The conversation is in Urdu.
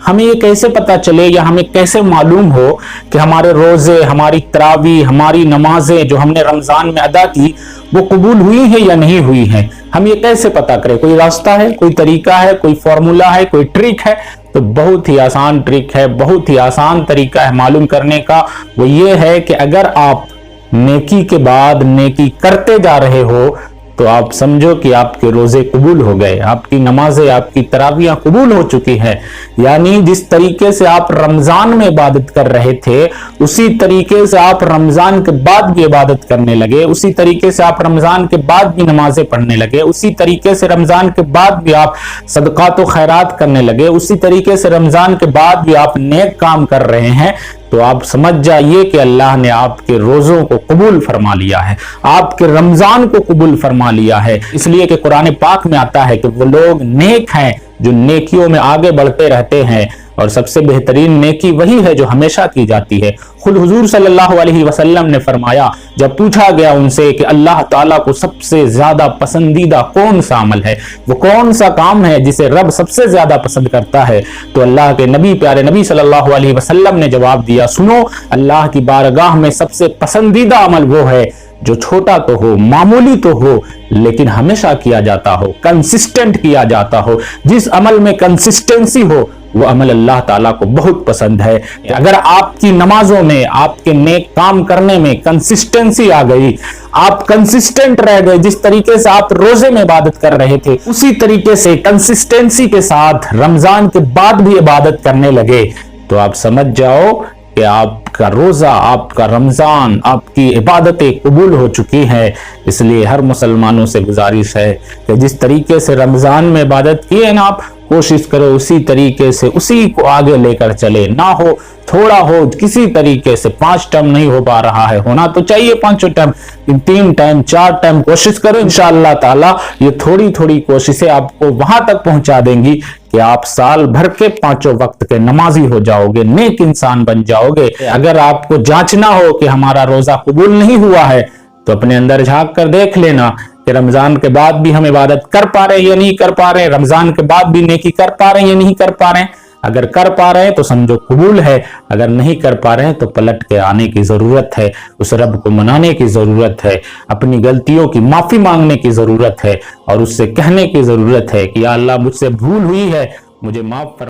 ہمیں یہ کیسے پتا چلے یا ہمیں کیسے معلوم ہو کہ ہمارے روزے، ہماری تراویح، ہماری نمازیں جو ہم نے رمضان میں ادا کی وہ قبول ہوئی ہیں یا نہیں ہوئی ہیں؟ ہم یہ کیسے پتا کریں؟ کوئی راستہ ہے، کوئی طریقہ ہے، کوئی فارمولا ہے، کوئی ٹرک ہے؟ تو بہت ہی آسان ٹرک ہے، بہت ہی آسان طریقہ ہے معلوم کرنے کا۔ وہ یہ ہے کہ اگر آپ نیکی کے بعد نیکی کرتے جا رہے ہو تو آپ سمجھو کہ آپ کے روزے قبول ہو گئے، آپ کی نمازیں، آپ کی تراویحیں قبول ہو چکی ہیں۔ یعنی جس طریقے سے آپ رمضان میں عبادت کر رہے تھے اسی طریقے سے آپ رمضان کے بعد بھی عبادت کرنے لگے، اسی طریقے سے آپ رمضان کے بعد بھی نمازیں پڑھنے لگے، اسی طریقے سے رمضان کے بعد بھی آپ صدقات و خیرات کرنے لگے، اسی طریقے سے رمضان کے بعد بھی آپ نیک کام کر رہے ہیں، تو آپ سمجھ جائیے کہ اللہ نے آپ کے روزوں کو قبول فرما لیا ہے، آپ کے رمضان کو قبول فرما لیا ہے۔ اس لیے کہ قرآن پاک میں آتا ہے کہ وہ لوگ نیک ہیں جو نیکیوں میں آگے بڑھتے رہتے ہیں، اور سب سے بہترین نیکی وہی ہے جو ہمیشہ کی جاتی ہے۔ خود حضور صلی اللہ علیہ وسلم نے فرمایا، جب پوچھا گیا ان سے کہ اللہ تعالیٰ کو سب سے زیادہ پسندیدہ کون سا عمل ہے، وہ کون سا کام ہے جسے رب سب سے زیادہ پسند کرتا ہے، تو اللہ کے نبی، پیارے نبی صلی اللہ علیہ وسلم نے جواب دیا، سنو، اللہ کی بارگاہ میں سب سے پسندیدہ عمل وہ ہے جو چھوٹا تو ہو، معمولی تو ہو، لیکن ہمیشہ کیا جاتا ہو، کنسسٹنٹ کیا جاتا ہو۔ جس عمل میں کنسسٹنسی ہو وہ عمل اللہ تعالیٰ کو بہت پسند ہے۔ اگر آپ کی نمازوں میں، آپ کے نیک کام کرنے میں کنسسٹنسی آ گئی، آپ کنسسٹنٹ رہ گئے، جس طریقے سے آپ روزے میں عبادت کر رہے تھے اسی طریقے سے کنسسٹنسی کے ساتھ رمضان کے بعد بھی عبادت کرنے لگے، تو آپ سمجھ جاؤ کہ آپ کا روزہ، آپ کا رمضان، آپ کی عبادتیں قبول ہو چکی ہیں۔ اس لیے ہر مسلمانوں سے گزارش ہے کہ جس طریقے سے رمضان میں عبادت کی ہے نا، آپ کوشش کرو اسی طریقے سے اسی کو آگے لے کر چلے، نہ ہو تھوڑا ہو، کسی طریقے سے 5 ٹائم نہیں ہو پا رہا ہے، ہونا تو چاہیے 5 ٹائم، 3 ٹائم 4 ٹائم کوشش کرو، انشاءاللہ تعالی یہ تھوڑی تھوڑی کوششیں آپ کو وہاں تک پہنچا دیں گی کہ آپ سال بھر کے 5 وقت کے نمازی ہو جاؤ گے، نیک انسان بن جاؤ گے۔ اگر آپ کو جانچنا ہو کہ ہمارا روزہ قبول نہیں ہوا ہے تو اپنے اندر جھانک کر دیکھ لینا کہ رمضان کے بعد بھی ہم عبادت کر پا رہے ہیں یا نہیں کر پا رہے ہیں، رمضان کے بعد بھی نیکی کر پا رہے ہیں یا نہیں کر پا رہے ہیں۔ اگر کر پا رہے ہیں تو سمجھو قبول ہے، اگر نہیں کر پا رہے ہیں تو پلٹ کے آنے کی ضرورت ہے، اس رب کو منانے کی ضرورت ہے، اپنی غلطیوں کی معافی مانگنے کی ضرورت ہے، اور اس سے کہنے کی ضرورت ہے کہ یا اللہ مجھ سے بھول ہوئی ہے، مجھے معاف فرما۔